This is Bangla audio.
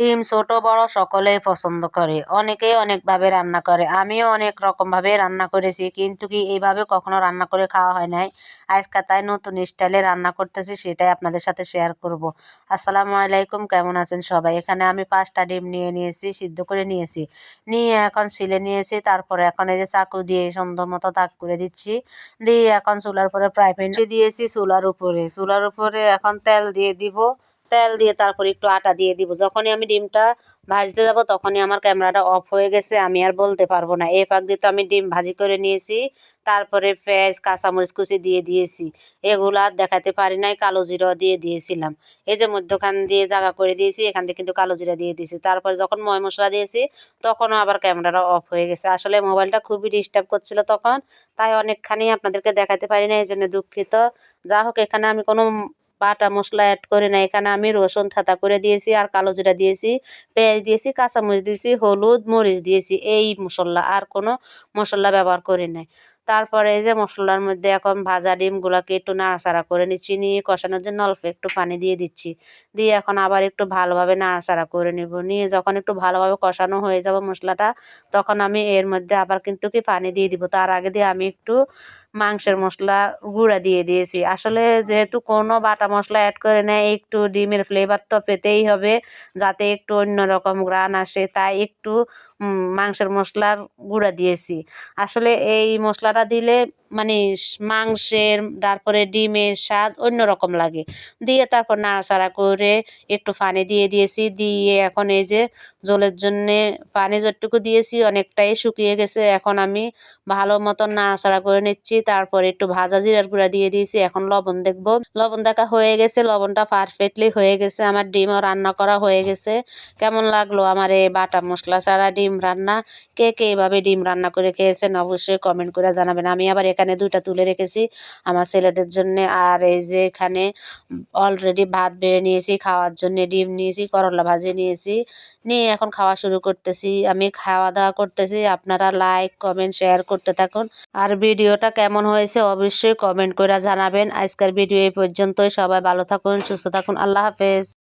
ডিম ছোট বড় সকলেই পছন্দ করে। অনেকেই অনেকভাবে রান্না করে। আমিও অনেক রকমভাবে রান্না করেছি। কিন্তু কি এইভাবে কখনো রান্না করে খাওয়া হয় নাই। আজকে তাই নতুন স্টাইলে রান্না করতেছি, সেটাই আপনাদের সাথে শেয়ার করব। আসসালামু আলাইকুম, কেমন আছেন সবাই? এখানে আমি 5টা ডিম নিয়ে নিয়েছি, সিদ্ধ করে নিয়েছি। নিয়ে এখন ছিলে নিয়েছি। তারপরে এখন এই যে চাকু দিয়ে সুন্দর মতো দাগ করে দিচ্ছি। দিয়ে এখন চুলার উপরে ফ্রাই প্যান দিয়েছি চুলার উপরে। চুলার উপরে এখন তেল দিয়ে দিব। তেল দিয়ে তারপরে একটু আটা দিয়ে দিব। যখনই আমি ডিমটা ভাজতে যাব তখনই আমার ক্যামেরাটা অফ হয়ে গেছে, আমি আর বলতে পারবো না। এই ফাঁক দিয়ে তো আমি ডিম ভাজি করে নিয়েছি। তারপরে পেঁয়াজ কাঁচামরিচ কুচি দিয়ে দিয়েছি। এগুলো আর দেখাতে পারি নাই, কালো জিরাও দিয়ে দিয়েছিলাম। এই যে মধ্যখান দিয়ে জায়গা করে দিয়েছি, এখান থেকে কিন্তু কালো জিরা দিয়ে দিয়েছি। তারপরে যখন ময় মশলা দিয়েছি তখনও আবার ক্যামেরাটা অফ হয়ে গেছে। আসলে মোবাইলটা খুবই ডিস্টার্ব করছিল তখন, তাই অনেকখানি আপনাদেরকে দেখাতে পারি না, এই জন্য দুঃখিত। যা হোক, এখানে আমি কোনো বাটা মশলা অ্যাড করি না। এখানে আমি রসুন থাতা করে দিয়েছি, আর কালো জিরা দিয়েছি, পেঁয়াজ দিয়েছি, কাঁচামরিচ দিয়েছি, হলুদ মরিচ দিয়েছি, এই মশলা, আর কোনো মশলা ব্যবহার করি নাই। তারপরে এই যে মশলার মধ্যে এখন ভাজা ডিমগুলোকে একটু নাড়াচাড়া করে নিচ্ছি। নিয়ে কষানোর জন্য অল্প একটু পানি দিয়ে দিচ্ছি। দিয়ে এখন আবার একটু ভালোভাবে নাড়াচাড়া করে নেব। নিয়ে যখন একটু ভালোভাবে কষানো হয়ে যাব মশলাটা, তখন আমি এর মধ্যে আবার কিন্তু কি পানি দিয়ে দিব। তার আগে দিয়ে আমি একটু মাংসের মশলা গুঁড়া দিয়ে দিয়েছি। আসলে যেহেতু কোনো বাটা মশলা অ্যাড করে নেয়, একটু ডিমের ফ্লেভার তো পেতেই হবে, যাতে একটু অন্যরকম ঘ্রাণ আসে, তাই একটু মাংসের মশলার গুঁড়া দিয়েছি। আসলে এই মশলাটা দিলে মানে মাংসের তারপরে ডিমের স্বাদ অন্যরকম লাগে। দিয়ে তারপর নাড়াচাড়া করে একটু পানি দিয়ে দিয়েছি। দিয়ে এখন এই যে ঝোলের জন্যে পানি যতটুকু দিয়েছি অনেকটাই শুকিয়ে গেছে। এখন আমি ভালো মতন নাড়াচাড়া করে নিচ্ছি। তারপরে একটু ভাজা জিরার গুঁড়া দিয়ে দিয়েছি। এখন লবণ দেখব। লবণ দেখা হয়ে গেছে, লবণটা পারফেক্টলি হয়ে গেছে। আমার ডিমও রান্না করা হয়ে গেছে। কেমন লাগলো আমার এই বাটা মশলা ছাড়া ডিম রান্না? কে কে এভাবে ডিম রান্না করে খেয়েছেন অবশ্যই কমেন্ট করে জানাবেন। আমি আবার এখানে 2টা তুলে রেখেছি আমার ছেলেদের জন্যে। আর এই যে এখানে অলরেডি ভাত বেড়ে নিয়েছি খাওয়ার জন্যে, ডিম নিয়েছি, করলা ভাজি নিয়েছি। নিয়ে এখন খাওয়া শুরু করতেছি। আমি খাওয়া দাওয়া করতেছি, আপনারা লাইক কমেন্ট শেয়ার করতে থাকুন। আর ভিডিওটা কেমন হয়েছে অবশ্যই কমেন্ট করে জানাবেন। আজকের ভিডিও এই পর্যন্তই। সবাই ভালো থাকুন, সুস্থ থাকুন। আল্লাহ হাফেজ।